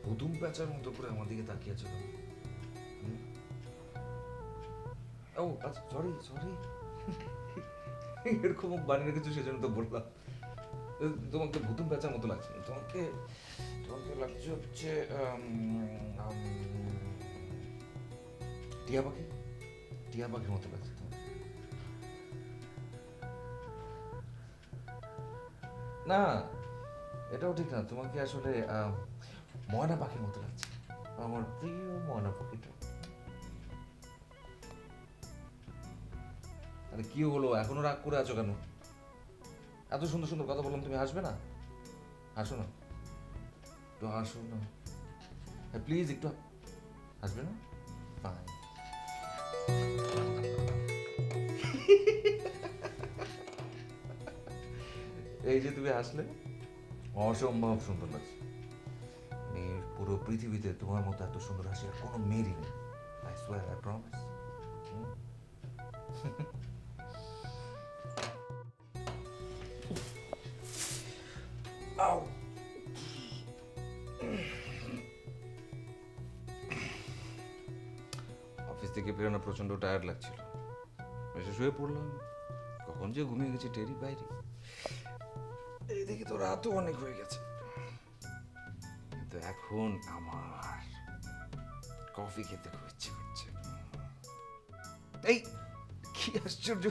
ভুতুম প্যাঁচার মতো করে আমার দিকে তাকিয়ে আছে কেন? ও আচ্ছা, সরি সরি। এরকম বানিয়ে রেখেছো সেজন্য তো বললাম। তোমাকে ভুতুম প্যাঁচার মতো লাগছে না, তোমাকে তোমাকে লাগছে হচ্ছে টিয়া পাখি, টিয়া পাখির মতো লাগছে তোমাকে। না, এটাও ঠিক না, তোমাকে আসলে ময়না পাখির মতো লাগছে, আমার প্রিয় ময়না পাখিটা। আরে কি হলো, এখনো রাগ করে আছো কেন? এত সুন্দর সুন্দর কথা বললাম, তুমি হাসবে না? হাসো না, একটু হাসো না, হ্যাঁ প্লিজ একটু। হাসবে না? ফাইন। এই যে তুমি হাসলে, অসম্ভব সুন্দর লাগছে। মেয়ের পুরো পৃথিবীতে তোমার মতো এত সুন্দর হাসি আর কোনো মেয়েরই নেই। I swear, I promise. Office থেকে বেরোনো প্রচন্ড টায়ার্ড লাগছিল, এসে শুয়ে পড়লাম। কখন যে ঘুমিয়ে গেছি টেরই বাইরে। এইদিকে তো রাতও অনেক হয়ে গেছে, কিন্তু এখন আমার কফি খেতে খুব ইচ্ছে করছে। এই কি আশ্চর্য,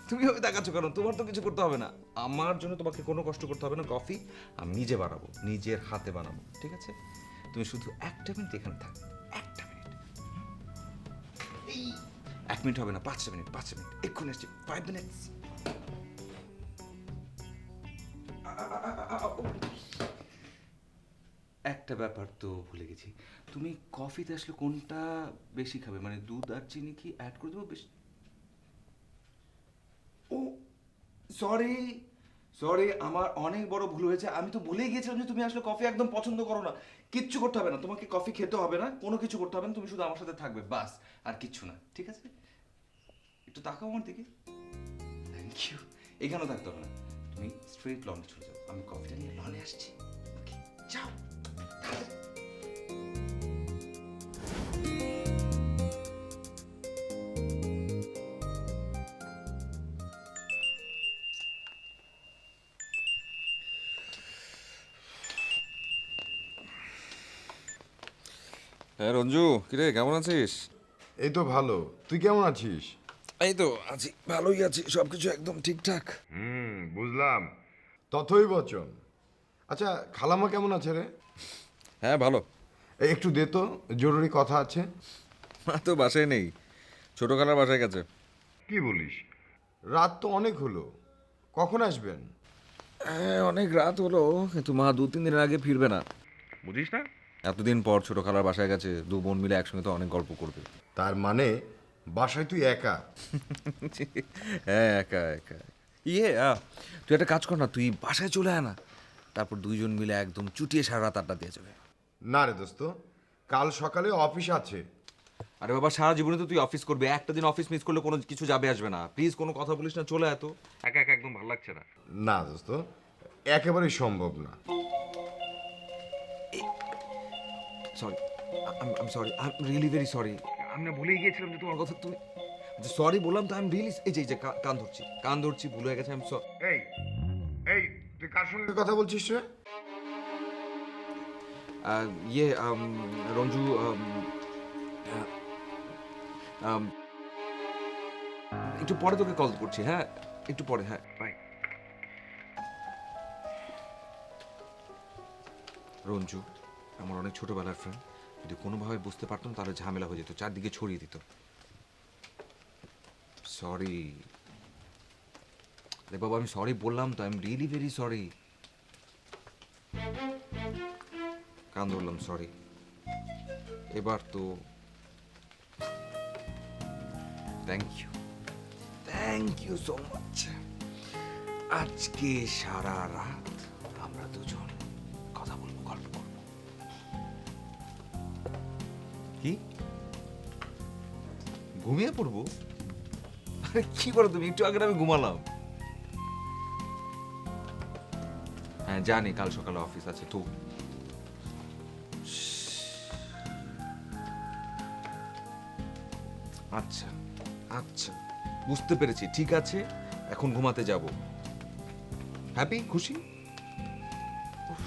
তুমি ওই দেখাচ্ছ কেন? তোমার তো কিছু করতে হবে না, আমার জন্য তোমাকে কোনো কষ্ট করতে হবে না। কফি আমি নিজে বানাবো, নিজের হাতে বানাবো, ঠিক আছে? তুমি শুধু একটা মিনিট এখানে থাকবে, একটা মিনিট। এই 1 মিনিট হবে না, 5 মিনিট, 5 মিনিট, এক্ষুনি আসছি, 5 মিনিটস। একটা ব্যাপার তো ভুলে গেছি, তুমি কফিতে আসলে কোনটা বেশি খাবে, মানে দুধ আর চিনি কি অ্যাড করে দেবো বেশি? ও সরি, সরি, আমার অনেক বড় ভুল হয়েছে। আমি তো ভুলেই গিয়েছিলাম যে তুমি আসলে কফি একদম পছন্দ করো না। কিচ্ছু করতে হবে না, তোমাকে কফি খেতে হবে না, কোনো কিছু করতে হবে না, তুমি শুধু আমার সাথে থাকবে বাস, আর কিচ্ছু না, ঠিক আছে? একটু তাকাও আমার দিকে। Thank you. এখানেও থাকতে হবে না, তুমি স্ট্রেট লনে চলে যাও, আমি কফিটা নিয়ে লনে আসছি। ওকে, যাও তাড়াতাড়ি। হ্যাঁ রঞ্জু, কিরে কেমন আছিস? এই তো ভালো। তুই কেমন আছিস? এই তো আছি, ভালোই আছি, সবকিছু একদম ঠিকঠাক। বুঝলাম। তথই বচন। আচ্ছা, খালাম্মা কেমন আছে রে? হ্যাঁ ভালো। এই একটু দে তো, জরুরি কথা আছে। মা তো বাসায় নেই, ছোট খালার বাসায় গেছে। কি বলিস? রাত তো অনেক হলো, কখন আসবেন? হ্যাঁ অনেক রাত হলো, কিন্তু মা 2-3 দিনের আগে ফিরবে না, বুঝিস না? এতদিন পর ছোট খালার বাসায় গেছে, দু বোন মিলে একসঙ্গে তো অনেক গল্প করবে। তার মানে বাসায় তুই একা? হ্যাঁ একা একা। ইয়ে তুই একটা কাজ কর না, তুই বাসায় চলে আয় না, তারপর দুইজন মিলে একদম চুটিয়ে সারা রাত আড্ডা দিয়ে যাবে। না রে দোস্ত, কাল সকালে অফিস আছে। আরে বাবা, সারা জীবনে তো তুই অফিস করবি, একটা দিন অফিস মিস করলে কোনো কিছু যাবে আসবে না, প্লিজ কোনো কথা বলিস না, চলে আয় তো। একা একা একদম ভালো লাগছে না। না দোস্ত, একেবারেই সম্ভব না। Sorry, I am sorry, I am really very sorry. আমি না ভুলেই গিয়েছিলাম যে তোমার কথা তুমি সরি বললাম তো, আই এম রিয়েলি, এই যে কান ধরছি, কান ধরছি, ভুলে হয়ে গেছে, আই এম সরি। এই এই তুই কার সঙ্গে কথা বলছিস রে? ইয়ে রঞ্জু, আম, একটু পরে তোকে কল করছি, হ্যাঁ একটু পরে, হ্যাঁ বাই। রঞ্জু আমার অনেক ছোটবেলার ফ্রেন্ড, যদি কোনোভাবে বুঝতে পারতাম তাহলে ঝামেলা হয়ে যেত, চারদিকে ছড়িয়ে দিত। সরি। দেখ বাবা, আমি সরি বললাম তো, I am really very sorry. কান ধরলাম, সরি। এবার তো থ্যাংক ইউ সো মাচ। আজকে সারা রাত আমরা দুজন কথা বলবো, গল্প করবো। কি ঘুমিয়ে পড়বো? আরে কি বলো তুমি, একটু আগে আমি ঘুমালাম। হ্যাঁ জানি কাল সকালে অফিস আছে তো। আচ্ছা আচ্ছা, বুঝতে পেরেছি, ঠিক আছে, এখন ঘুমাতে যাব। হ্যাপি, খুশি? উফ,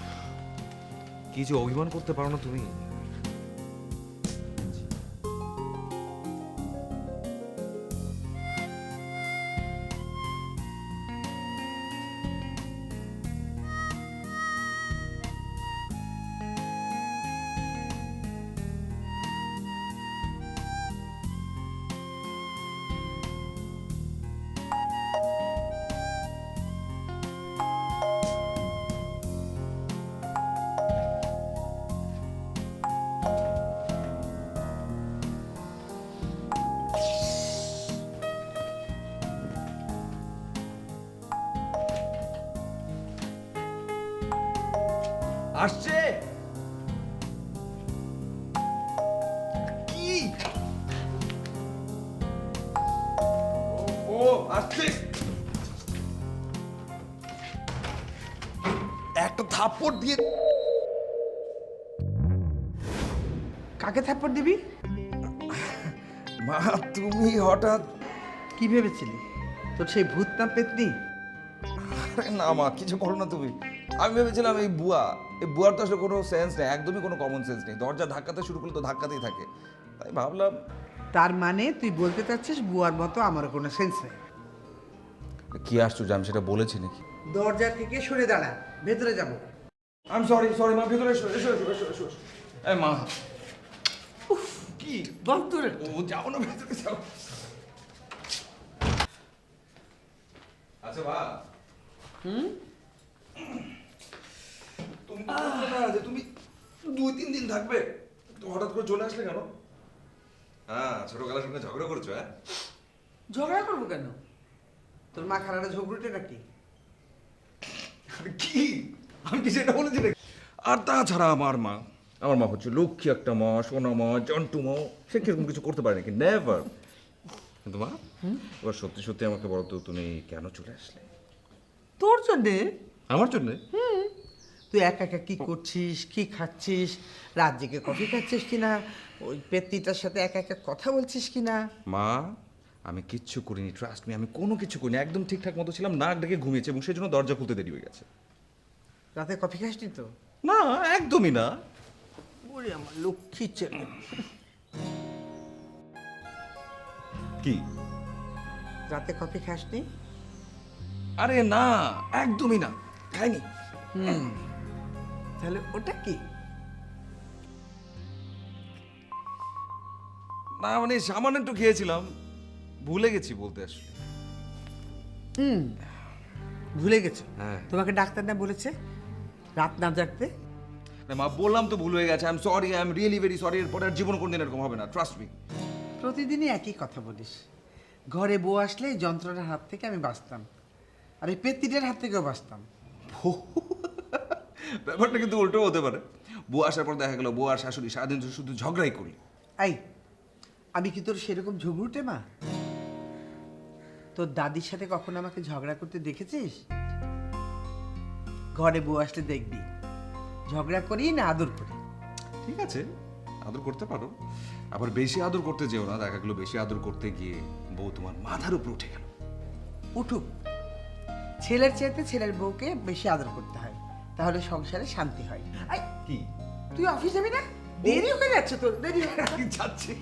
কি যে অভিমান করতে পারো না তুমি। আসছে কি? ও আসছে। একটা থাপ্পড় দিয়ে। কাকে থাপ্পড় দিবি? মা, তুমি হঠাৎ। কি ভেবেছিলি তোর সেই ভূত না পেতনি? আরে না মা, কিছু করো না তুমি। আমি ভেবেছিলাম এই বুয়া, এই বুয়ার তো আসলে কোনো সেন্স নেই, একদমই কোনো কমন সেন্স নেই। দরজা ধাক্কাতে শুরু করলে তো ধাক্কাতেই থাকে, তাই ভাবলাম। তার মানে তুই বলতে চাচ্ছিস বুয়ার মতো আমার কোনো সেন্স নেই? কি আশ্চর্য, আমি সেটা বলেছি নাকি? দরজা থেকে সরে দাঁড়া, ভেতরে যাব। আই এম সরি, সরি মা, ভেতরে এসো এসো এসো এসো এসো এসো। এই মা, কি ভেতরে ও যাও না, ভেতরে যাও। আচ্ছা মা, তুমি তো বলছো না যে তুমি 2-3 দিন থাকবে, তো হঠাৎ করে চলে আসলে কেন? হ্যাঁ, ছোটবেলার সঙ্গে ঝগড়া করছো? হ্যাঁ, ঝগড়া করবো কেন? তোর মা খারাটা ঝগড়ুটে নাকি? কি আমি কি সেটা বলেছি নাকি? আর তাছাড়া আমার মা হচ্ছে লক্ষ্মী একটা মা, সোনা মা, জন্টু মা, সে কিরকম কিছু করতে পারে নাকি? নেভার। কিন্তু মা, এবার সত্যি সত্যি আমাকে বলো তো, তুমি কেন চলে আসলে? তোর জন্যে? আমার জন্য? তুই একা একা কি করছিস, কি খাচ্ছিস, রাত জেগে কফি খাচ্ছিস কিনা, ওই পেত্নিটার সাথে একা একা কথা বলছিস কিনা? মা, আমি কিচ্ছু করিনি, ট্রাস্ট মি, আমি কোনো কিছু করিনি, একদম ঠিকঠাক মতো ছিলাম, নাক ডেকে ঘুমিয়েছে, এবং সেই জন্য দরজা খুলতে দেরি হয়ে গেছে। রাতে কফি খাসনি তো? না, একদমই না। ওরে আমার লক্ষ্মী ছেলে। কি? রাতে কফি খাসনি? আরে না, একদমই না, খাইনি। তাহলে ওটা কি? না মানে সামান্য একটু খেয়েছিলাম, ভুলে গেছি বলতে আসলে। ভুলে গেছো? হ্যাঁ। তোমাকে ডাক্তার না বলেছে রাত না জাগতে? না মা, বললাম তো ভুল হয়ে গেছে, I am sorry, I am really very sorry, এরপরে আর জীবন কোনদিন এরকম হবে না, ট্রাস্ট মি। প্রতিদিনই একই কথা বলিস। ঘরে বউ আসলে এই যন্ত্রণার হাত থেকে আমি বাঁচতাম, আর এই পেত্তিটার হাত থেকেও বাঁচতাম। ব্যাপারটা কিন্তু উল্টো হতে পারে। বউ আসার পর দেখা গেল বউ আর শাশুড়ি সারাদিন শুধু ঝগড়াই করি। এই, আমি কি তোর সেরকম ঝগড়ুটে মা? তোর দাদির সাথে কখনো আমাকে ঝগড়া করতে দেখেছিস? ঘরে বউ আসলে দেখবি ঝগড়া করি না আদর করি। ঠিক আছে, আদর করতে পারো, আবার বেশি আদর করতে যেও না, দেখা গেলো বেশি আদর করতে গিয়ে বউ তোমার মাথার উপর উঠে গেল। উঠুক, ছেলের চাইতে ছেলের বউকে বেশি আদর করতে হয়, তাহলে সংসারে শান্তি হয়। এই, কি তুই অফিস যাবি না? দেরি হয়ে যাচ্ছে তোর, দেরি হয়ে যাচ্ছে?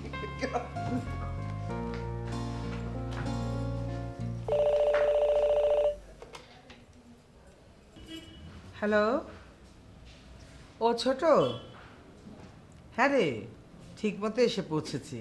হ্যালো, ও ছোট, হ্যাঁ রে, ঠিক মতো এসে পৌঁছেছি।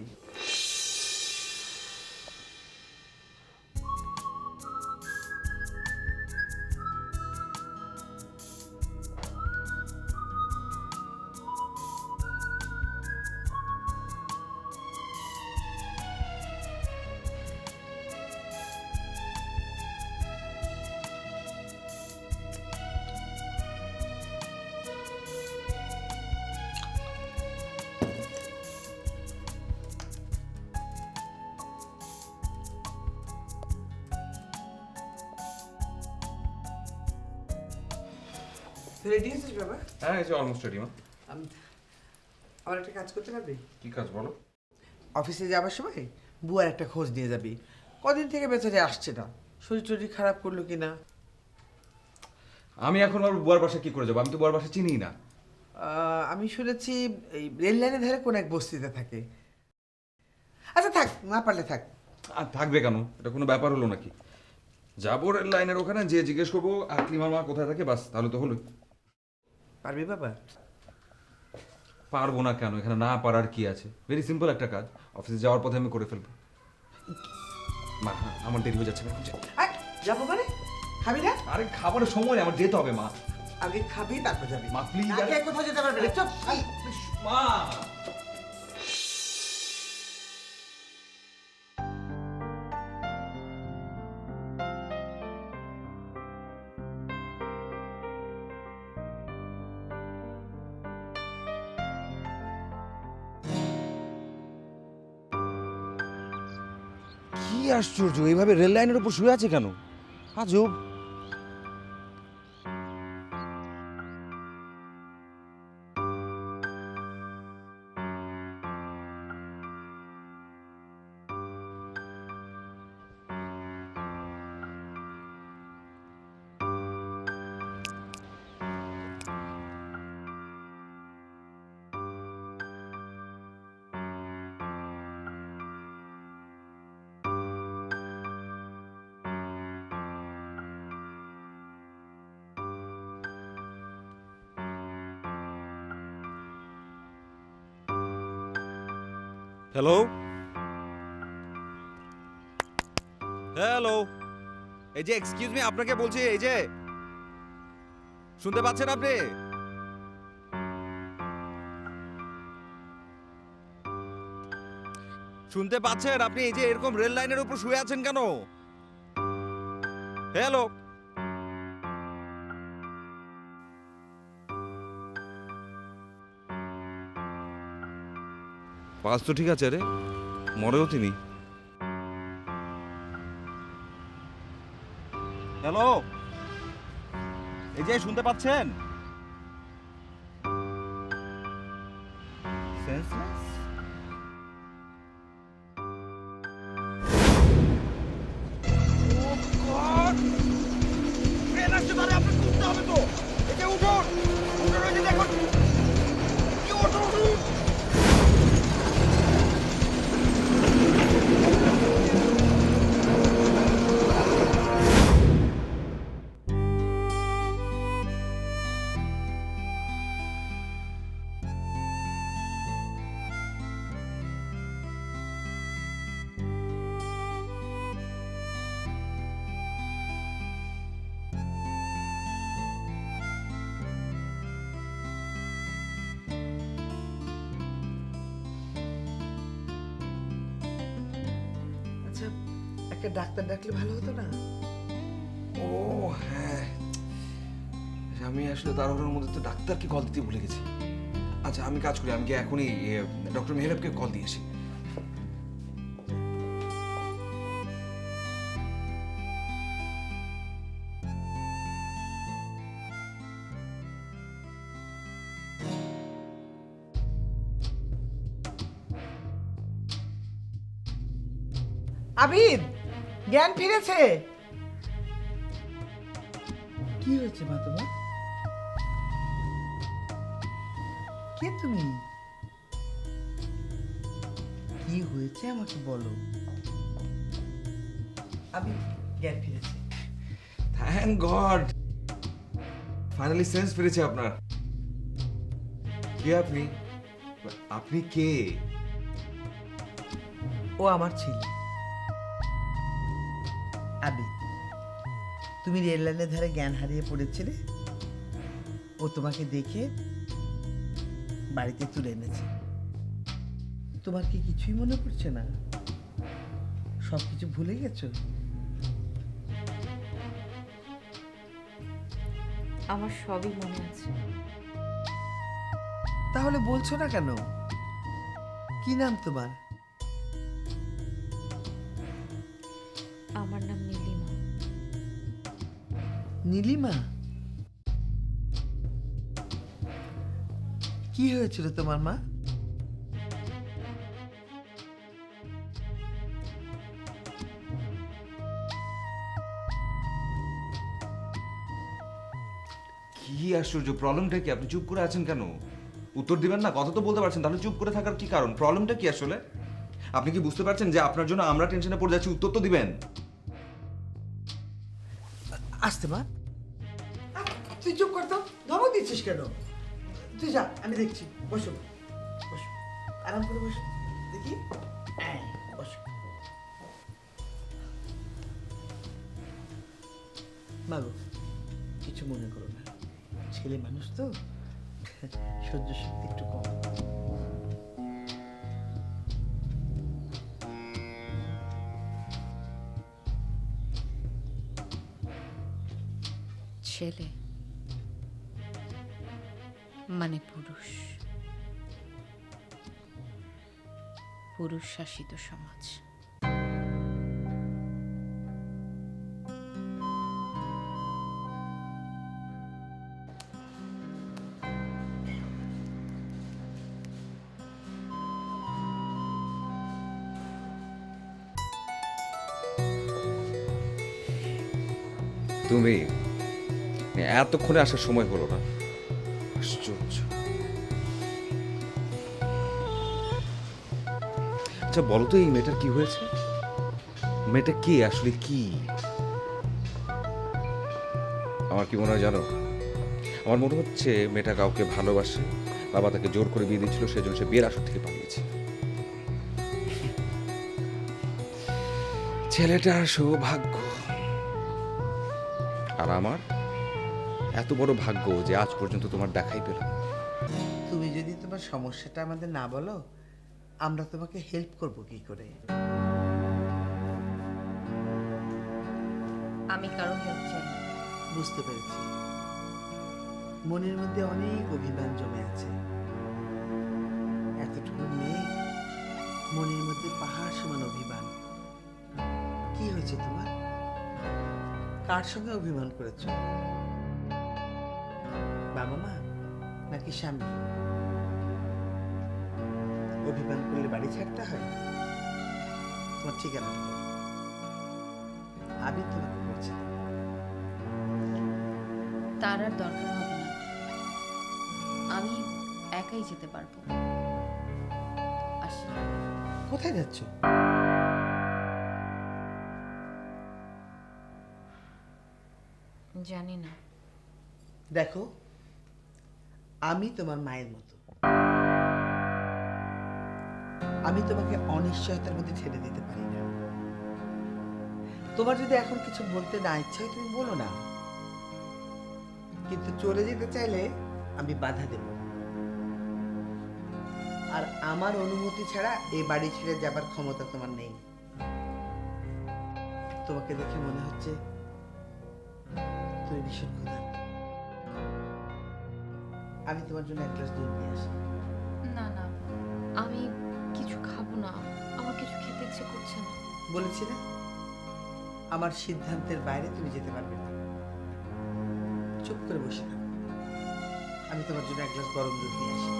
তুই রেডি হয়েছিস বাবা? হ্যাঁ, এই যে অলমোস্ট রেডি মা। আমার একটা কাজ করতে পারবি? কি কাজ বলো? অফিসে যাওয়ার সময় বুয়ার একটা খোঁজ নিয়ে যাবি। কদিন থেকে বেচারে আসছে না, শরীর টরীর খারাপ করলো কিনা। আমি এখন আর বুয়ার বাসা কি করে যাবো? আমি তো বুয়ার বাসা চিনি না। আমি শুনেছি এই রেল লাইনের ধারে কোন এক বস্তিতে থাকে। আচ্ছা থাক, না পারলে থাক। আর থাকবে কেন? এটা কোনো ব্যাপার হলো নাকি? যাবো রেল লাইনের ওখানে, যে জিজ্ঞেস করবো আকলিমার মা কোথায় থাকে, বাস, তাহলে তো হলো। পারবি বাবা? পারবো না কেন? এখানে না পারার কি আছে? ভেরি সিম্পল একটা কাজ, অফিসে যাওয়ার পথে আমি করে ফেলবো। মা, হ্যাঁ, আমার দেরি হয়ে যাচ্ছে, আমি এখন যাই। যাবো মানে? খাবি না? আরে খাবারের সময় নেই, আমার যেতে হবে মা। আগে খাবি তারপর যাবি। মা, please, না খেয়ে কোথাও যেতে পারবি না। চুপ। মা, কি আশ্চর্য, এইভাবে রেল লাইনের উপর শুয়ে আছে কেন? আজব। হ্যালো, হ্যালো, এই যে এক্সকিউজ মি, আপনাকে বলছি, এই যে শুনতে পাচ্ছেন আপনি? শুনতে পাচ্ছেন আপনি? এই যে এরকম রেল লাইনের উপর শুয়ে আছেন কেন? হ্যালো, পাস তো ঠিক আছে রে, মরেও তিনি। হ্যালো, এই যে শুনতে পাচ্ছেন? সেন্সলেস? ও গড! ট্রেন আসছে, তাহলে আপনাকে উঠতে হবে তো। এই যে উঠুন, উঠুন, ওই যে দেখুন। কি উঠুন, উঠুন। আচ্ছা, একটা ডাক্তার ডাকলে ভালো হতো না? ও হ্যাঁ, আমি আসলে তাড়াহুড়োর মধ্যে তো ডাক্তারকে কল দিতে ভুলে গেছি। আচ্ছা, আমি কাজ করি, আমি কি এখনই ডক্টর মেহরাবকে কল দিয়ে আসি। আবিদ, জ্ঞান ফিরেছে। কি হয়েছে মা তোমার? কে তুমি? কি হয়েছে আমাকে বলো। আবিদ, জ্ঞান ফিরেছে। থ্যাংক গড, ফাইনালি সেন্স ফিরেছে আপনার। কে আপনি? আপনি কে? ও আমার ছেলে আবিদ। তুমি রেল লাইনের ধারে জ্ঞান হারিয়ে পড়েছিলে, ও তোমাকে দেখে বাড়িতে তুলে এনেছে। তোমার কি কিছুই মনে পড়ছে না? সব কিছু ভুলে গেছো? আমার সবই মনে আছে। তাহলে বলছো না কেন? কি নাম তোমার? আমার নাম নীলিমা। নীলিমা? কি হয়েছিল তোমার মা? কি আশ্চর্য, প্রবলেমটা কি? আপনি চুপ করে আছেন কেন? উত্তর দিবেন না? কথা তো বলতে পারছেন, তাহলে চুপ করে থাকার কি কারণ? প্রবলেমটা কি আসলে? আপনি কি বুঝতে পারছেন যে আপনার জন্য আমরা টেনশনে পড়ে যাচ্ছি? উত্তর তো দিবেন। আসতে মা, তুই চুপ কর তো, ধমক দিচ্ছিস কেন? তুই যা, আমি দেখছি। বসো বসো, আরাম করে বসো, দেখি। বসো। মাগো, কিছু মনে করো না, ছেলে মানুষ তো, সহ্য শক্তি একটু কম। ছেলে মানে পুরুষ, পুরুষ শাসিত সমাজ। তুমি এতক্ষণে আসার সময় হলো না? আশ্চর্য। আচ্ছা বলো তো, এই মেয়েটার কি হয়েছে? মেয়েটা কে আসলে? কি আমার কি মনে হয় জানো? আমার মনে হচ্ছে মেয়েটা কাউকে ভালোবাসে, বাবা তাকে জোর করে বিয়ে দিচ্ছিল, সেজন্য সে বিয়ের আসর থেকে পালিয়েছে। ছেলেটার সৌভাগ্য, আর আমার এত বড় ভাগ্য যে আজ পর্যন্ত তোমার দেখাই পেলাম। তুমি যদি তোমার সমস্যাটা আমাদের না বলো, আমরা তোমাকে হেল্প করব কি করে? আমি কারো হেল্প চাই না। বুঝতে পেরেছি, মনের মধ্যে অনেক অভিমান জমে আছে। এতটুকু মেয়ে, মনের মধ্যে পাহাড় সমান অভিমান। কি হয়েছে তোমার? কার সঙ্গে অভিমান করেছো? বাবা মা নাকি স্বামী? অভিমান করলে বাড়ি ছাড়তে হয়? তোমার ঠিকানাটা বলো, আমি তোমাকে বলছি। তার আর দরকার হবে না, আমি একাই যেতে পারবো। আসি। কোথায় যাচ্ছ? জানি না। দেখো, আমি তোমার মায়ের মতো, আমি তোমাকে অনিশ্চয়তার মধ্যে ছেড়ে দিতে পারি না। তোমার যদি এখন কিছু বলতে না ইচ্ছা হয় তুমি বলো না, কিন্তু চলে যেতে চাইলে আমি বাধা দেব। আর আমার অনুমতি ছাড়া এই বাড়ি ছেড়ে যাবার ক্ষমতা তোমার নেই। তোমাকে দেখে মনে হচ্ছে তুমি ভীষণ ক্ষুধার্ত। আমি তোমার জন্য এক গ্লাস দুধ নিয়ে আসি। না না, আমি কিছু খাবো না, আমার কিছু খেতে ইচ্ছে করছে না। বলেছি না, আমার সিদ্ধান্তের বাইরে তুমি যেতে পারবে না। চুপ করে বসে থাকো, আমি তোমার জন্য এক গ্লাস গরম দুধ নিয়ে আসি।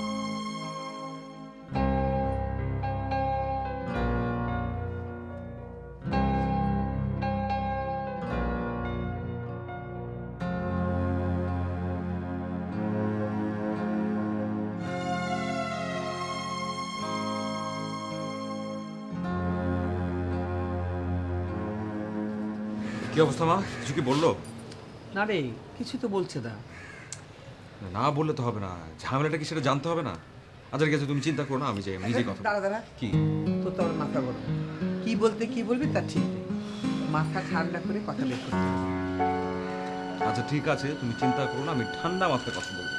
কি অবস্থা মা? কিছু কি বললো? না রে, কিছু তো বলছে না। না বললে তো হবে না, ঝামেলাটা কি সেটা জানতে হবে না? আচ্ছা ঠিক আছে, তুমি চিন্তা করো না, আমি যাই, আমি নিজেই কথা বলবো। দাঁড়া দাঁড়া, কি? তো তোর মাথা গরম, কি বলতে কি বলবি তার ঠিক নেই। মাথা ঠান্ডা করে কথা বের করতে হবে। আচ্ছা ঠিক আছে, তুমি চিন্তা করো না, আমি ঠান্ডা মাথায় কথা বলবো।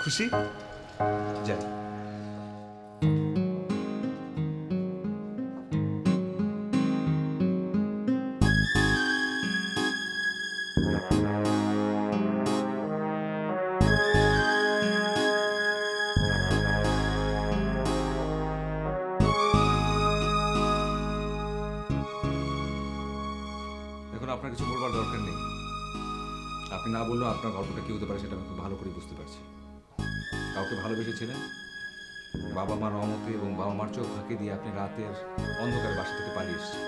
খুশি? যাই। এখন আপনার কিছু বলবার দরকার নেই। আপনি না বললেও আপনার গল্পটা কি হতে পারে সেটা আমি খুব ভালো করে বুঝতে পারছি। কাউকে ভালোবেসেছিলেন, বাবা মার অমতে এবং বাবা মার চোখ ফাঁকি দিয়ে আপনি রাতের অন্ধকারে বাসা থেকে পালিয়ে এসেছেন।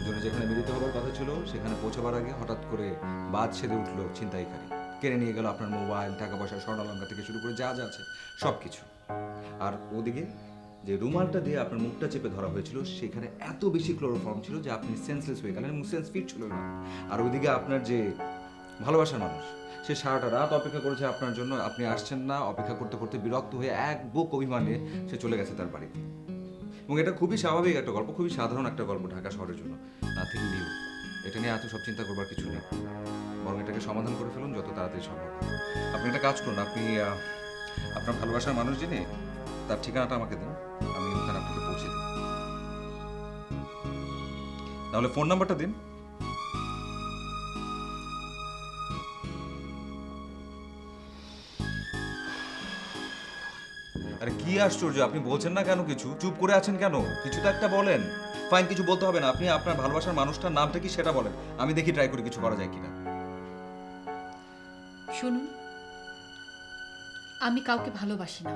দুজনে যেখানে মিলিত হবার কথা ছিল সেখানে পৌঁছাবার আগে হঠাৎ করে বাদ সেরে উঠলো ছিনতাইকারী। কেড়ে নিয়ে গেল আপনার মোবাইল, টাকা পয়সা, স্বর্ণালঙ্কার থেকে শুরু করে যা যা আছে সব কিছু। আর ওদিকে যে রুমালটা দিয়ে আপনার মুখটা চেপে ধরা হয়েছিল সেখানে এত বেশি ক্লোরোফর্ম ছিল যে আপনি সেন্সলেস হয়ে গেলেন এবং সেন্স ফিট ছিল না। আর ওইদিকে আপনার যে ভালোবাসার মানুষ, সে সারাটা রাত অপেক্ষা করেছে আপনার জন্য, আপনি আসছেন না, অপেক্ষা করতে করতে বিরক্ত হয়ে এক বুক অভিমানে সে চলে গেছে তার বাড়িতে। এবং এটা খুবই স্বাভাবিক একটা গল্প, খুবই সাধারণ একটা গল্প ঢাকা শহরের জন্য, নাথিং নিউ। এটা নিয়ে এত সব চিন্তা করবার কিছু নেই, বরং এটাকে সমাধান করে ফেলুন যত তাড়াতাড়ি সম্ভব। আপনি একটা কাজ করুন, আপনি আপনার ভালোবাসার মানুষ জেনে তার ঠিকানাটা আমাকে দিন, আমি ওখানে আপনাকে পৌঁছে দিই। নাহলে ফোন নাম্বারটা দিন। আরে কি আশ্চর্য, আপনি বলছেন না কেন? কিছু চুপ করে আছেন কেন? কিছু তো একটা বলেন। ফাইন, কিছু বলতে হবে না, আপনি আপনার ভালোবাসার মানুষটার নামটা কি সেটা বলেন, আমি দেখি ট্রাই করে কিছু করা যায় কিনা। শুনুন, আমি কাউকে ভালোবাসি না,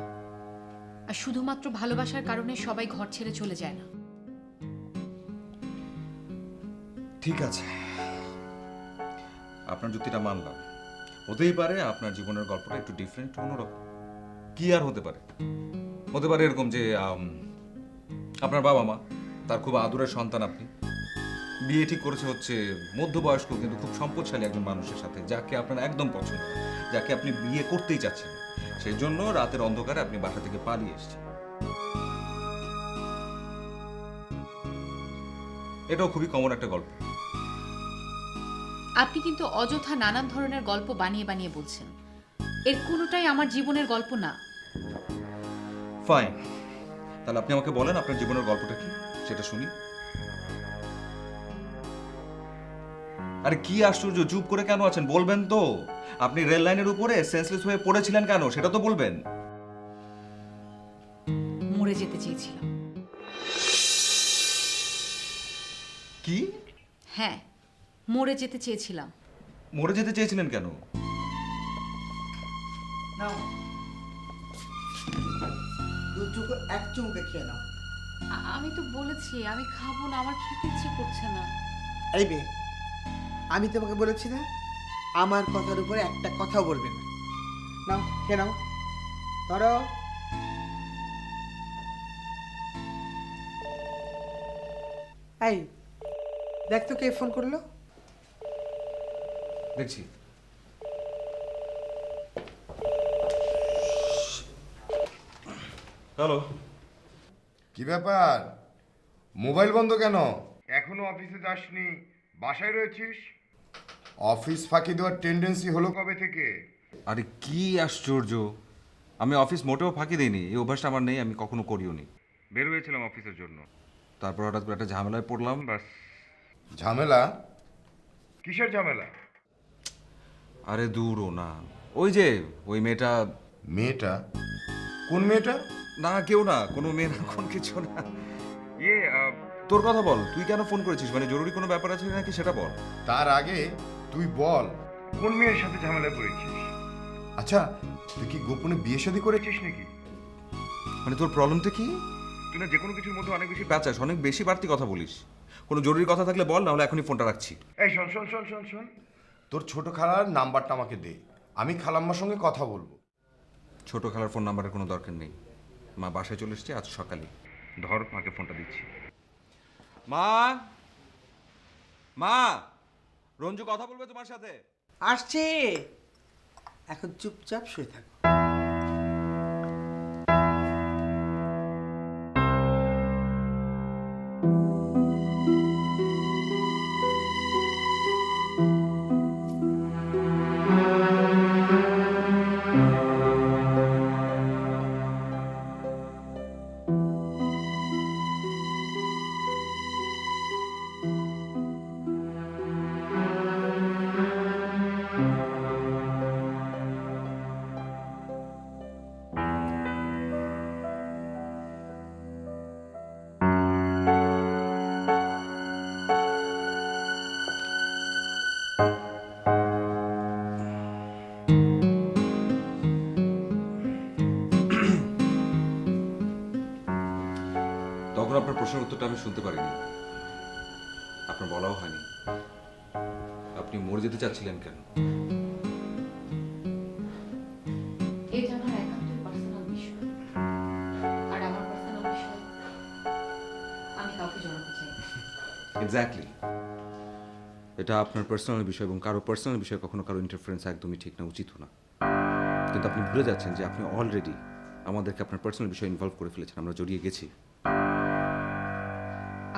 আর শুধুমাত্র ভালোবাসার কারণে সবাই ঘর ছেড়ে চলে যায় না। ঠিক আছে, আপনার যুক্তিটা মানলাম। হতেই পারে আপনার জীবনের গল্পটা একটু ডিফারেন্ট, অন্যরকম। কি আর হতে পারে? হতে পারে এরকম যে আপনার বাবা মা, তার খুব আদরের সন্তান আপনি, বিয়ে ঠিক করেছে হচ্ছে মধ্যবয়স্ক কিন্তু খুব সম্পদশালী একজন মানুষের সাথে, যাকে আপনার একদম পছন্দ না, যাকে আপনি বিয়ে করতেই চাচ্ছেন। সেই জন্য রাতের অন্ধকারে আপনি বাসা থেকে পালিয়ে এসেছেন। এটাও খুবই কমন একটা গল্প। আপনি কিন্তু অযথা নানান ধরনের গল্প বানিয়ে বানিয়ে বলছেন, এর কোনোটাই আমার জীবনের গল্প না। ফাইন, তাহলে আপনি আমাকে বলেন আপনার জীবনের গল্পটা কি, সেটা শুনি। আরে কি আশ্চর্য, চুপ করে কেন আছেন? বলবেন তো। আপনি রেল লাইনের উপরে সেন্সলেস হয়ে পড়েছিলেন কেন, সেটা তো বলবেন। মরে যেতে চেয়েছিলাম। কি? হ্যাঁ, মরে যেতে চেয়েছিলাম। মরে যেতে চেয়েছিলেন কেন? নাও, দুধ চুকো এক চুমুকে খেয়ে নাও। আমি তো বলেছি আমি খাবো না, আমার খেতে ইচ্ছে করছে না। এই মেয়ে, আমি তোমাকে বলেছি না আমার কথার উপরে একটা কথাও বলবে না। নাও খেয়ে নাও, ধরো। এই দেখ তো কে ফোন করলো। দেখছি। হ্যালো। কি ব্যাপার, মোবাইল বন্ধ কেন? এখনো অফিসে যাসনি, বাসায় রয়েছিস? অফিস ফাঁকি দেওয়ার টেন্ডেন্সি হলো কবে থেকে? আরে কি আশ্চর্য, আমি অফিস মোটেও ফাঁকি দিইনি, এই অভ্যাসটা আমার নেই, আমি কখনো করিও নি। বের হয়েছিলাম অফিসের জন্য, তারপর হঠাৎ করে একটা ঝামেলায় পড়লাম, ব্যাস। ঝামেলা? কিসের ঝামেলা? আরে দূরও না, ওই যে ওই মেয়েটা। মেয়েটা? কোন মেয়েটা? না কেউ না, কোনো মেয়ে না, কোন কিছু না। ইয়ে তোর কথা বল, তুই কেন ফোন করেছিস? মানে জরুরি কোনো ব্যাপার আছে নাকি সেটা বল। তার আগে তুই বল কোন মেয়ের সাথে ঝামেলায় পড়েছিস। আচ্ছা, তুই কি গোপনে বিয়ে শাদী করেছিস নাকি? মানে তোর প্রবলেমটা কি? তুই না যে কোনো কিছুর মধ্যে অনেক বেশি প্যাচাস, অনেক বেশি বাড়তি কথা বলিস। কোনো জরুরি কথা থাকলে বল, না হলে এখনই ফোনটা রাখছি। এই শোন শোন শোন শোন শোন, তোর ছোট খালার নাম্বারটা আমাকে দে, আমি খালাম্মার সঙ্গে কথা বলবো। ছোট খালার ফোন নাম্বারের কোনো দরকার নেই, মা বাসায় চলে এসছে আজ সকালে। ধর মাকে ফোনটা দিচ্ছি। মা, মা, রঞ্জু কথা বলবে তোমার সাথে। আসছে, এখন চুপচাপ শুয়ে থাকো। তখন আপনার প্রশ্নের উত্তরটা আমি শুনতে পারিনি, আপনার বলাও হয়নি। আপনি মরে যেতে চাচ্ছিলেন কেন? এক্স্যাক্টলি, এটা আপনার পার্সোনাল বিষয় এবং কারো পার্সোনাল বিষয়ে কখনো কারো ইন্টারফারেন্স একদমই ঠিক না, উচিত না। কিন্তু আপনি ভুলে যাচ্ছেন যে আপনি অলরেডি আমাদেরকে আপনার পার্সোনাল বিষয়ে ইনভলভ করে ফেলেছেন, আমরা জড়িয়ে গেছি।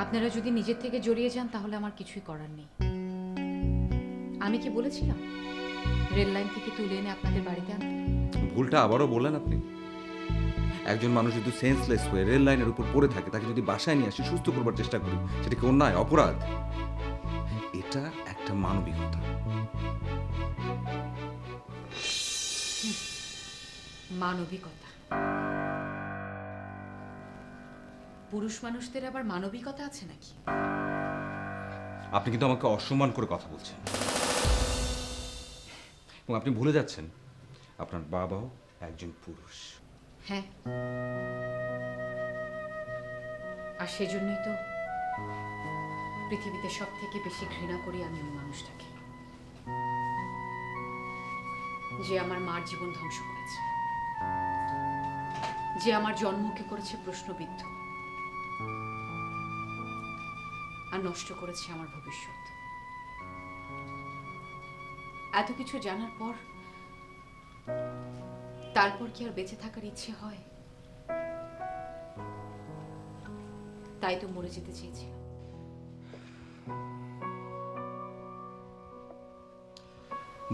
আপনারা যদি নিজের থেকে জড়িয়ে যান তাহলে আমার কিছুই করার নেই। আমি কি বলেছিলাম রেল লাইন থেকে তুলে এনে আপনাদের বাড়িতে আনতে? ভুলটা আবারও বললেন আপনি। একজন মানুষ যদি সেন্সলেস হয়ে রেল লাইনের উপর পড়ে থাকে, তাকে যদি বাসায় নিয়ে আসি সুস্থ করবার চেষ্টা করি, সেটা কি অন্যায়, অপরাধ? এটা একটা মানবিকতা। মানবিকতা? পুরুষ মানুষদের আবার মানবিকতা আছে নাকি? আপনি কিন্তু আমাকে অসম্মান করে কথা বলছেন এবং আপনি ভুলে যাচ্ছেন আপনার বাবাও একজন পুরুষ। হ্যাঁ, আর সেজন্যই তো পৃথিবীতে সব থেকে বেশি ঘৃণা করি আমি ওই মানুষটাকে, যে আমার মার জীবন ধ্বংস করেছে, যে আমার জন্মকে করেছে প্রশ্নবিদ্ধ আর নষ্ট করেছে আমার ভবিষ্যৎ। এত কিছু জানার পর তারপর কি আর বেঁচে থাকার ইচ্ছে হয়? তাই তো মরে যেতে চেয়েছিলাম।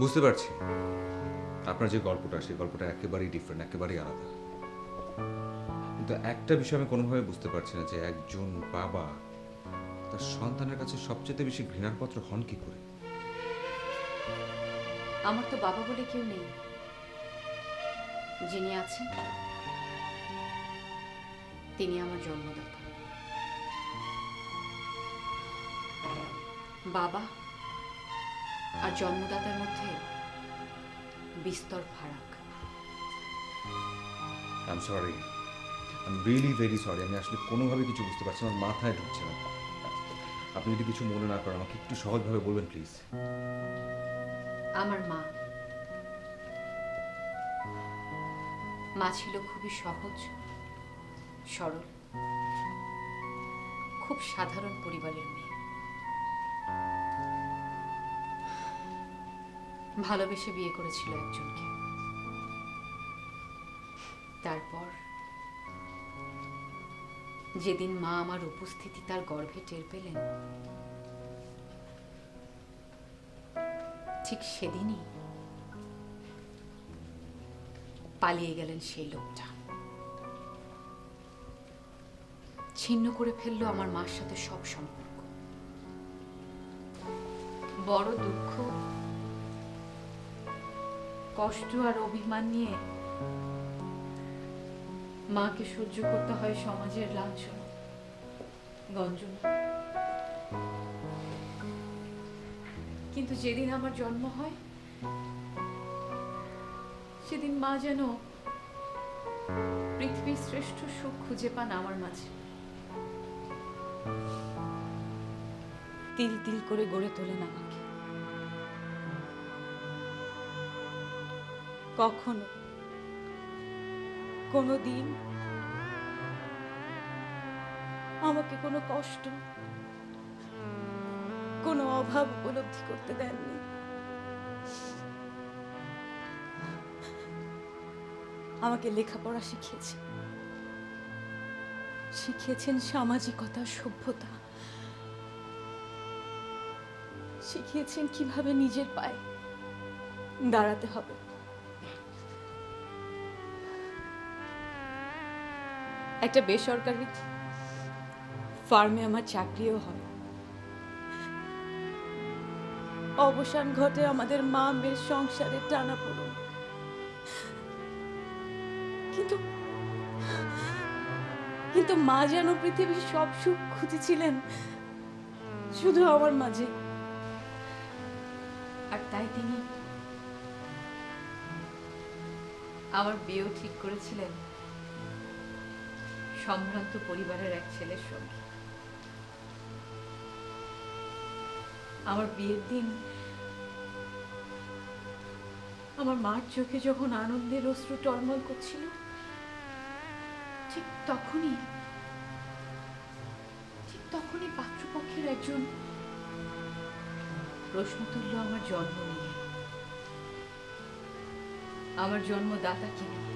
বুঝতে পারছি আপনার যে গল্পটা, সেই গল্পটা একেবারেই ডিফারেন্ট, একেবারেই আলাদা। কিন্তু একটা বিষয় আমি কোনোভাবে বুঝতে পারছি না যে একজন বাবা তার সন্তানের কাছে সবচেয়ে বেশি ঘৃণার পাত্র হন কি করে? আমার তো বাবা বলে কেউ নেই। যিনি আছেন তিনি আমার জন্মদাতা। বাবা আর জন্মদাতার মধ্যে বিস্তর ফারাক। I am sorry, I am really very sorry. আমি আসলে কোনোভাবে কিছু বুঝতে পারছি না, আমার মাথায় ঢুকছে না। আপনি যদি কিছু মনে না করেন আমাকে একটু সহজভাবে বলবেন প্লিজ। আমার মা ছিল খুবই সহজ সরল, খুব সাধারণ পরিবারের মেয়ে। ভালোবেসে বিয়ে করেছিল একজনকে। তারপর যেদিন মা আমার উপস্থিতি তার গর্ভে টের পেলেন, ঠিক সেদিনই পালিয়ে গেলেন সেই লোকটা। ছিন্ন করে ফেললো আমার মার সাথে সব সম্পর্ক। বড় দুঃখ, কষ্ট আর অভিমান নিয়ে মাকে সহ্য করতে হয় সমাজের লাঞ্ছনা, গঞ্জনা। কিন্তু যেদিন আমার জন্ম হয় সেদিন মা যেন পৃথিবীর শ্রেষ্ঠ সুখ খুঁজে পান আমার মাঝে। তিল তিল করে গড়ে তোলেন আমাকে। কখনো কোনো দিন আমাকে কোনো কষ্ট, কোনো অভাব উপলব্ধি করতে দেননি। আমাকে লেখাপড়া শিখিয়েছেন সামাজিকতা, সভ্যতা। শিখিয়েছেন কিভাবে নিজের পায়ে দাঁড়াতে হবে। একটা বেসরকারি ফার্মে আমার চাকরিও হয়। অবসান ঘটে আমাদের মা মেয়ের সংসারের টানাপোড়েন। কিন্তু মা যেন পৃথিবীর সব সুখ খুঁজেছিলেন শুধু আমার মাঝে। আর তাই তিনি আমার বিয়েও ঠিক করেছিলেন সম্ভ্রান্ত পরিবারের এক ছেলের সঙ্গে। আমার বিয়ের দিন আমার মার চোখে যখন আনন্দের অশ্রু টলমল করছিল, ঠিক তখনই পাত্রপক্ষের একজন প্রশ্ন তুলল আমার জন্ম নিয়ে, আমার জন্মদাতাকে নিয়ে।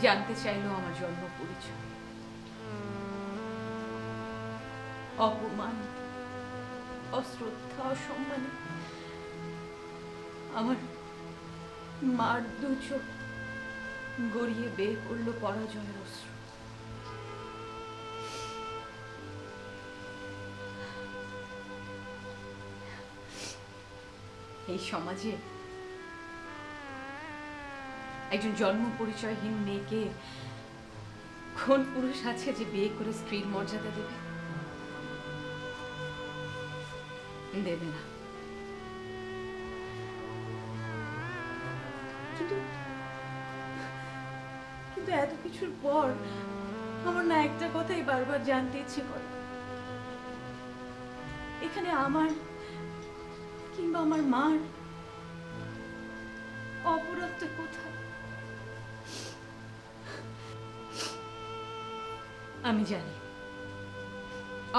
জানতে চাইলো আমার জন্ম পরিচয়। অপমান, অশ্রদ্ধা, অসম্মানে আমার মার দু চোখ গড়িয়ে বের করলো পরাজয়ের অশ্রু। এই সমাজে একজন জন্ম পরিচয়হীন মেয়েকে কোন পুরুষ আছে যে বিয়ে করে স্ত্রীর মর্যাদা দেবে? দেবে না। কিন্তু কিন্তু এত কিছুর পর আমার না একটা কথাই বারবার জানতে ইচ্ছে করে, এখানে আমার কিংবা আমার মার অপরাধটা কোথায়? আমি জানি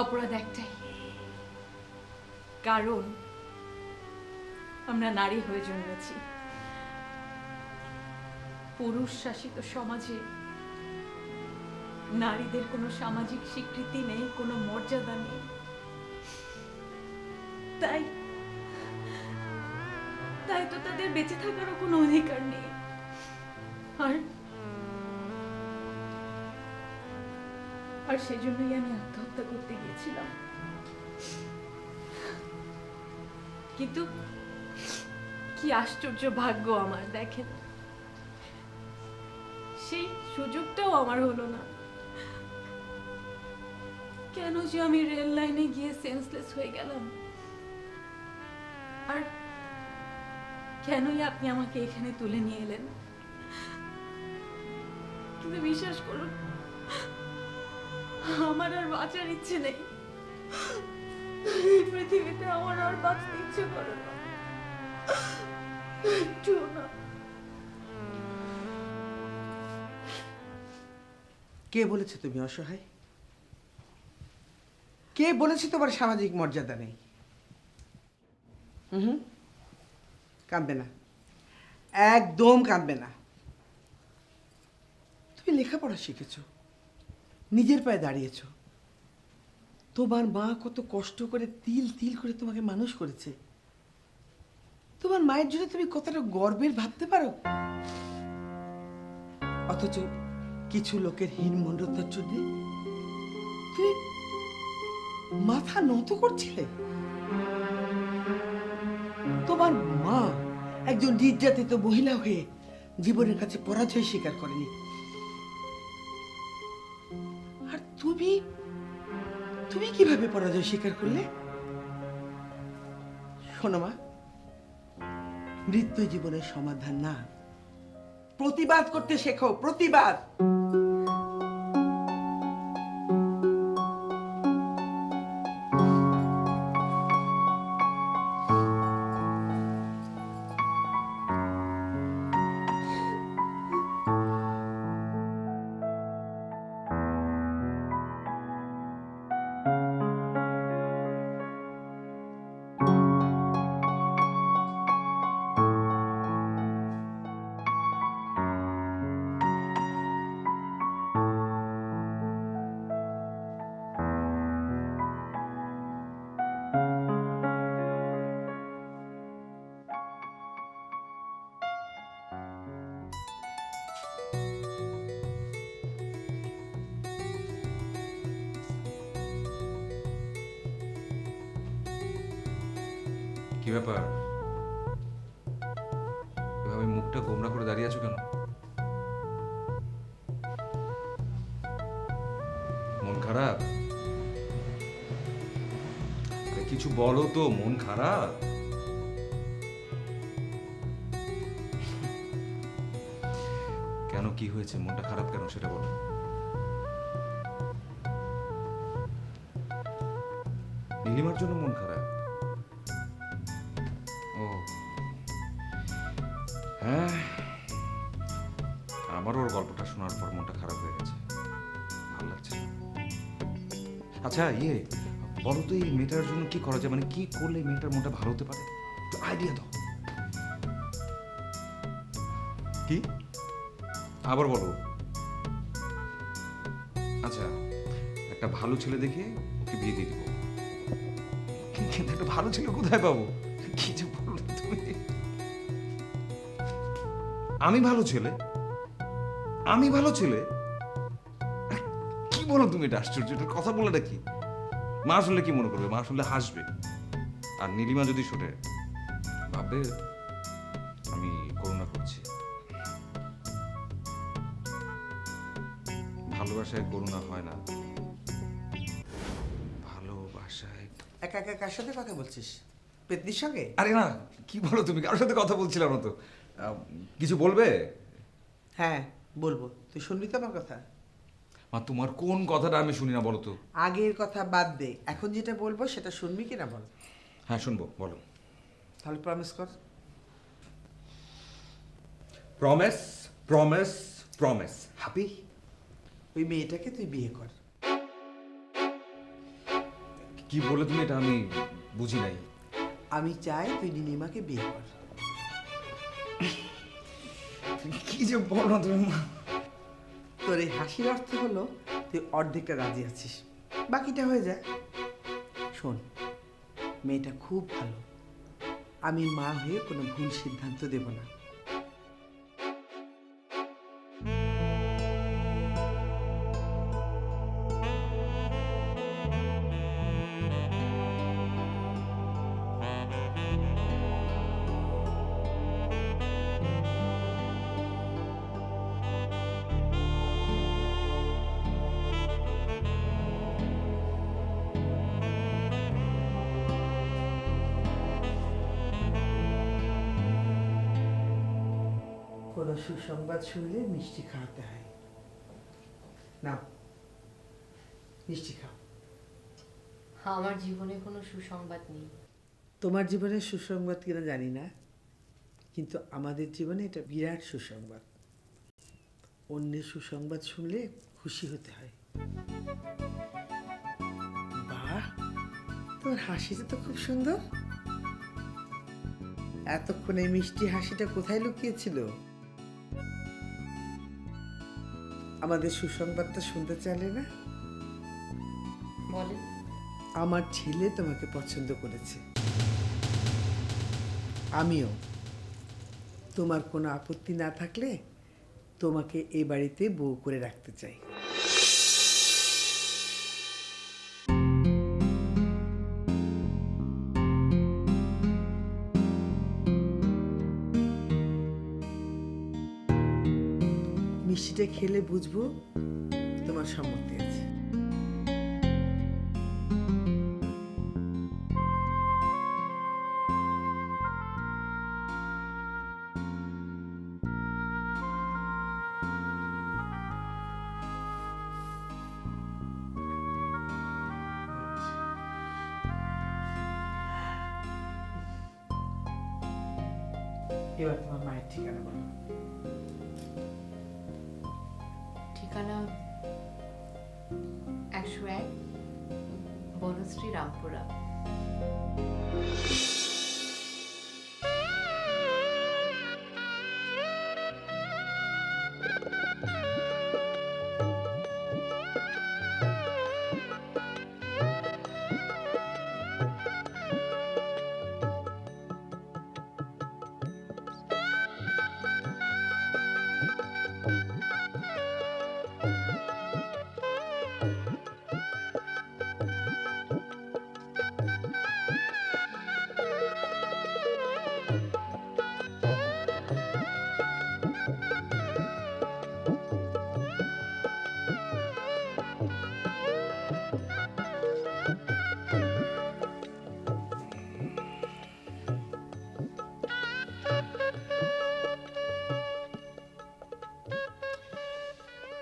অপরাধ একটাই, কারণ আমরা নারী হয়ে জন্মেছি। পুরুষ শাসিত সমাজে নারীদের কোনো সামাজিক স্বীকৃতি নেই, কোনো মর্যাদা নেই। তাই তাই তো তাদের বেঁচে থাকারও কোনো অধিকার নেই। আর সেজন্যই আমি আত্মহত্যা করতে গিয়েছিলাম। কিন্তু কি আশ্চর্য ভাগ্য আমার, দেখেন সেই সুযোগটাও আমার হলো না। কেন যে আমি রেল লাইনে গিয়ে সেন্সলেস হয়ে গেলাম, আর কেনই আপনি আমাকে এখানে তুলে নিয়ে এলেন। কিন্তু বিশ্বাস করুন, আমার আর বাঁচার ইচ্ছে নেই। এই পৃথিবীতে আমার আর বাঁচতে ইচ্ছে করে না, একটু না। কে বলেছে তুমি অসহায়? কে বলেছে তোমার সামাজিক মর্যাদা নেই? হুম, কাঁদবে না, একদম কাঁদবে না। তুমি লেখাপড়া শিখেছো, নিজের পায়ে দাঁড়িয়েছো। তোমার মা কত কষ্ট করে তিল তিল করে তোমাকে মানুষ করেছে। তোমার মায়ের জন্য তুমি কতটা গর্বের ভাবতে পারো? অথচ কিছু লোকের হীনমন্যতার জন্য তুমি মাথা নত করছিলে। তোমার মা একজন নির্যাতিত মহিলা হয়ে জীবনের কাছে পরাজয় স্বীকার করেনি, আর তুমি তুমি কিভাবে পরাজয় স্বীকার করলে? শোনো মা, মৃত্যু জীবনের সমাধান না, প্রতিবাদ করতে শেখো, প্রতিবাদ। কি ব্যাপার, এভাবে মুখটা গোমরা করে দাঁড়িয়ে আছো কেন? মন খারাপ? আরে কিছু বলো তো, মন খারাপ? কেন, কি হয়েছে? মনটা খারাপ কেন সেটা বলো। নীলিমার জন্য মন খারাপ? ও হ্যাঁ, আমারও ওর গল্পটা শোনার পর মনটা খারাপ হয়ে গেছে, ভালো লাগছে না। আচ্ছা বলো তো এই মেয়েটার জন্য কি করা যায়, মানে কি করলে এই মেয়েটার মনটা ভালো হতে পারে, তো আইডিয়া দাও। কি আবার বলো? আচ্ছা, একটা ভালো ছেলে দেখে ওকে বিয়ে দিয়ে দিব। কিন্তু একটা ভালো ছেলে কোথায় পাবো? কি যে বলো তুমি। আমি ভালো ছেলে? আমি ভালো ছেলে? কি বলো তুমি? এটা আশ্চর্য, এটার কথা বলাটা কি? মা শুনলে কি মনে করবে? মা শুনলে হাসবে, আর নীলিমা যদি শোনে ভাববে আমি করুণা করছি। ভালোবাসায় করুণা হয় না, ভালোবাসায়। একা একা কার সাথে কথা বলছিস? পেতনির সঙ্গে? আরে না, কি বলো তুমি? কারোর সাথে কথা বলছিলাম না তো। কিছু বলবে? হ্যাঁ বলবো, তুই শুনবি তো আমার কথা? মা, তোমার কোন কথাটা আমি শুনি না বলো তো? আগের কথা বাদ দে, এখন যেটা বলবো সেটা শুনবি কি না বল। হ্যাঁ শুনবো, বলো। তাহলে প্রমিস কর। Promise, promise, promise. হ্যাপি? ওই মেয়েটাকে তুই বিয়ে কর। কি বলে তুমি? এটা আমি বুঝি নাই। আমি চাই তুই নীলিমাকে বিয়ে কর। কি যে বলো তুমি মা। তোর এই হাসির অর্থ হলো তুই অর্ধেকটা রাজি আছিস, বাকিটা হয়ে যায়। শোন, মেয়েটা খুব ভালো, আমি মা হয়ে কোনো ভুল সিদ্ধান্ত দেব না। কোনো সুসংবাদ শুনলে মিষ্টি খাওয়াতে হয়। না, মিষ্টি খাও। আমার জীবনে কোনো সুসংবাদ নেই। তোমার জীবনে সুসংবাদ কিনা জানি না, কিন্তু আমাদের জীবনে এটা বিরাট সুসংবাদ। অন্যের সুসংবাদ শুনলে খুশি হতে হয়। বাহ, তোর হাসিটা তো খুব সুন্দর। এতক্ষণ এই মিষ্টি হাসিটা কোথায় লুকিয়েছিল? আমাদের সুসংবাদটা শুনতে চাইলে না? বলেন। আমার ছেলে তোমাকে পছন্দ করেছে। আমিও। তোমার কোনো আপত্তি না থাকলে তোমাকে এই বাড়িতে বউ করে রাখতে চাই। মিষ্টিটা খেলে বুঝবো তোমার সম্মতি আছে। এবার তোমার মায়ের ঠিকানা বলো। ঠিকানা 101 বনশ্রী, রামপুরা।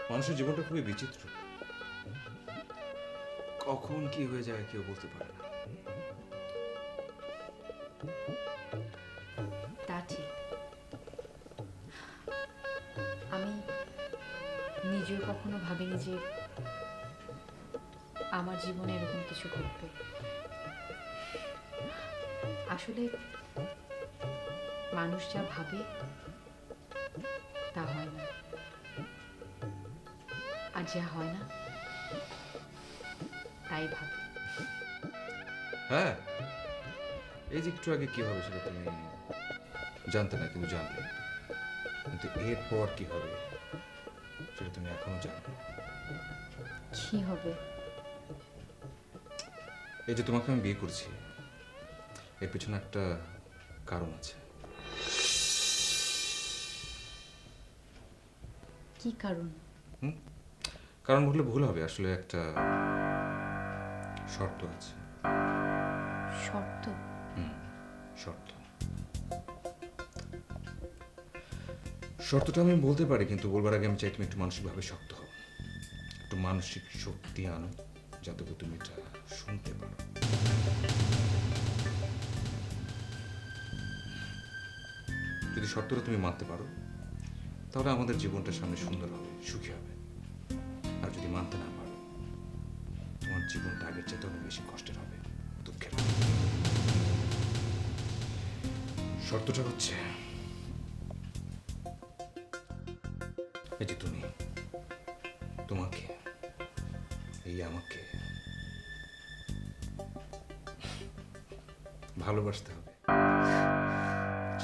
মানুষের জীবনটা খুবই বিচিত্র, কখন কি হয়ে যায় কেউ বলতে পারে না। তা ঠিক। আমি নিজেও কখনো ভাবিনি যে আমার জীবনে এরকম কিছু ঘটবে। আসলে মানুষ যা ভাবে তা হয় না, আর যা হয় না তাই ভাবে। হ্যাঁ, এই যে একটু আগে কি হবে সেটা তুমি জানতে না, কিন্তু জানলে। কিন্তু এরপর কি হবে সেটা তুমি এখনো জানো না। কি হবে? এই যে তোমাকে আমি বিয়ে করছি, এর পেছনে একটা কারণ আছে। কি কারণ? কারণ বললে ভুল হবে, আসলে একটা শর্ত আছে। শর্ত? শর্ত, শর্তটা আমি বলতে পারি, কিন্তু বলবার আগে আমি চাই তুমি একটু মানসিকভাবে শক্ত হও, একটু মানসিক শক্তি আনো, যাতে করে তুমি এটা শুনতে পারো। যদি শর্তটা তুমি মানতে পারো তাহলে আমাদের জীবনটা সামনে সুন্দর হবে, সুখী হবে। আর যদি মানতে না পারো, তোমার জীবনটা আগের চেয়ে অনেক বেশি কষ্টের হবে, দুঃখের হবে। শর্তটা হচ্ছে, এই যে তুমি, তোমাকে, এই আমাকে ভালোবাসতে হবে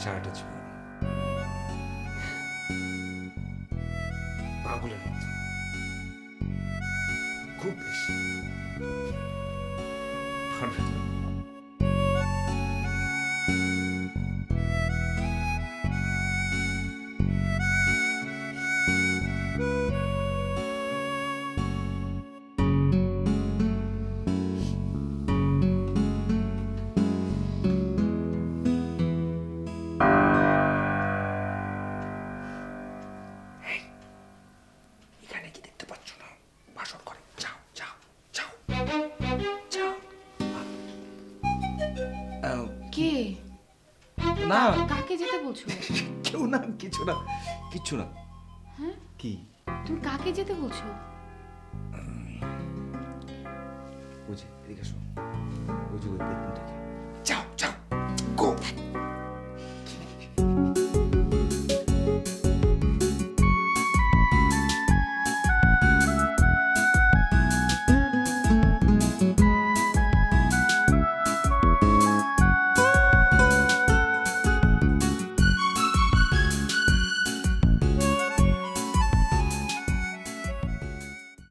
সারাটা জীবন, পাগলের মতো, খুব বেশি। পারবে তো? এখানে কি দেখতে পাচ্ছ না? ভাষণ করে, যাও যাও যাও যাও। কে? না, কাকে যেতে বলছো? কেউ না, কিছু না, কিচ্ছু না। হ্যাঁ, কি? তুমি কাকে যেতে বলছো? বুঝে এদিকে শোন, ওই যে ওই বেডরুম থেকে যাও যাও, গো।